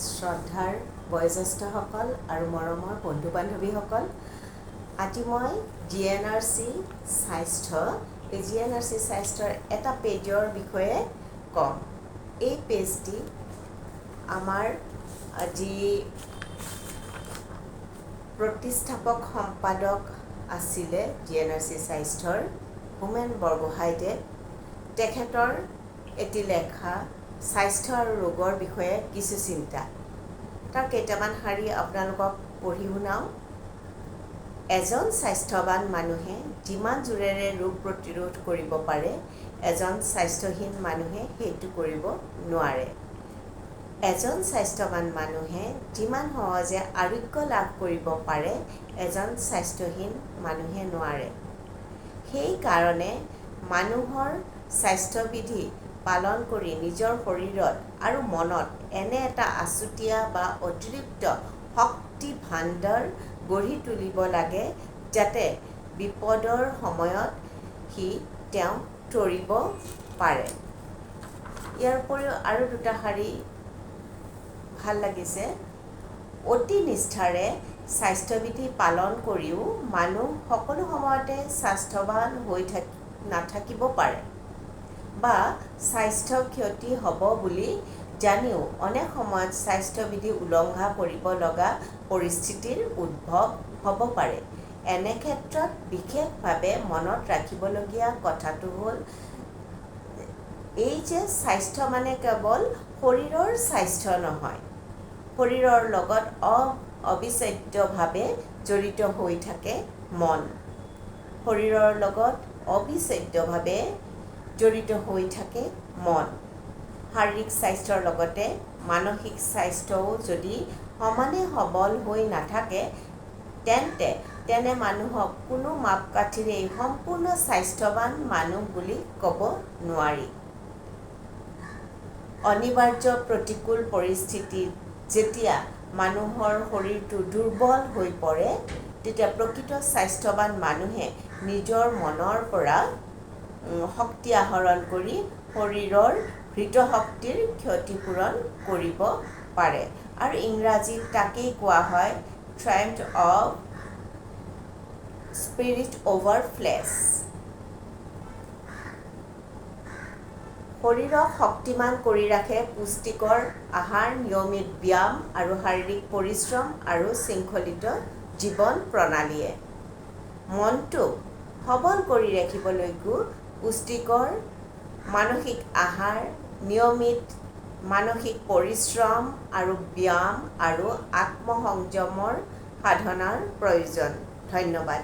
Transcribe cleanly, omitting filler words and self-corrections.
শ্ৰদ্ধাৰ বয়োজ্যেষ্ঠসকল আৰু মৰমৰ বন্ধু বান্ধৱীসকল, আজি মই GNRC স্বাস্থ্য এই GNRC স্বাস্থ্যৰ এটা পেজৰ বিষয়ে ক'ম। এই পেজটি আমাৰ যি প্ৰতিষ্ঠাপক সম্পাদক আছিলে GNRC স্বাস্থ্যৰ হোমেন বৰগোহাঁইদেৱ, তেখেতৰ এটি লেখা স্বাস্থ্য আৰু ৰোগৰ বিষয়ে কিছু চিন্তা। তাৰ কেইটামান শাৰী আপোনালোকক পঢ়ি শুনাওঁ। এজন স্বাস্থ্যৱান মানুহে যিমান জোৰেৰে ৰোগ প্ৰতিৰোধ কৰিব পাৰে, এজন স্বাস্থ্যহীন মানুহে সেইটো কৰিব নোৱাৰে। এজন স্বাস্থ্যৱান মানুহে যিমান সহজে আৰোগ্য লাভ কৰিব পাৰে, এজন স্বাস্থ্যহীন মানুহে নোৱাৰে। সেইকাৰণে মানুহৰ স্বাস্থ্যবিধি পালন কৰি নিজৰ শৰীৰত আৰু মনত এনে এটা আছুতীয়া বা অতিৰিক্ত শক্তি ভাণ্ডাৰ গঢ়ি তুলিব লাগে, যাতে বিপদৰ সময়ত তেওঁ তৰিব পাৰে। ইয়াৰ উপৰিও আৰু দুটা শাৰী ভাল লাগিছে। অতি নিষ্ঠাৰে স্বাস্থ্যবিধি পালন কৰিও মানুহ সকলো সময়তে স্বাস্থ্যৱান হৈ নাথাকিব পাৰে, বা স্বাস্থ্য ক্ষতি হ'ব বুলি জানিও অনেক সময়ত স্বাস্থ্যবিধি উলংঘা কৰিব লগা পৰিস্থিতিৰ উদ্ভৱ হ'ব পাৰে। এনে ক্ষেত্ৰত বিশেষভাৱে মনত ৰাখিবলগীয়া কথাটো হ'ল এই যে স্বাস্থ্য মানে কেৱল শৰীৰৰ স্বাস্থ্য নহয়, শৰীৰৰ লগত অবিচ্ছেদ্যভাৱে জড়িত হৈ থাকে মন। শৰীৰৰ লগত অবিচ্ছেদ্যভাৱে জড়িত হৈ থাকে মন। শাৰীৰিক স্বাস্থ্যৰ লগতে মানসিক স্বাস্থ্যও যদি সমানে সবল হৈ নাথাকে, তেনে মানুহক কোনো মাপকাঠিৰেই সম্পূৰ্ণ স্বাস্থ্যৱান মানুহ বুলি ক'ব নোৱাৰি। অনিবাৰ্য প্ৰতিকূল পৰিস্থিতিত যেতিয়া মানুহৰ শৰীৰটো দুৰ্বল হৈ পৰে, তেতিয়া প্ৰকৃত স্বাস্থ্যৱান মানুহে নিজৰ মনৰ পৰা শক্তি আহৰণ কৰি শৰীৰৰ হৃতশক্তিৰ ক্ষতিপূৰণ কৰিব পাৰে। আৰু ইংৰাজীত তাকেই কোৱা হয় triumph of spirit over flesh. শৰীৰক শক্তিমান কৰি ৰাখে পুষ্টিকৰ আহাৰ, নিয়মিত ব্যায়াম আৰু শাৰীৰিক পৰিশ্ৰম আৰু শৃংখলিত জীৱন প্ৰণালীয়ে। মনটোক সবল কৰি ৰাখিবলৈকো পুষ্টিকৰ মানসিক আহাৰ, নিয়মিত মানসিক পৰিশ্ৰম আৰু ব্যায়াম আৰু আত্মসংযমৰ সাধনাৰ প্ৰয়োজন। ধন্যবাদ।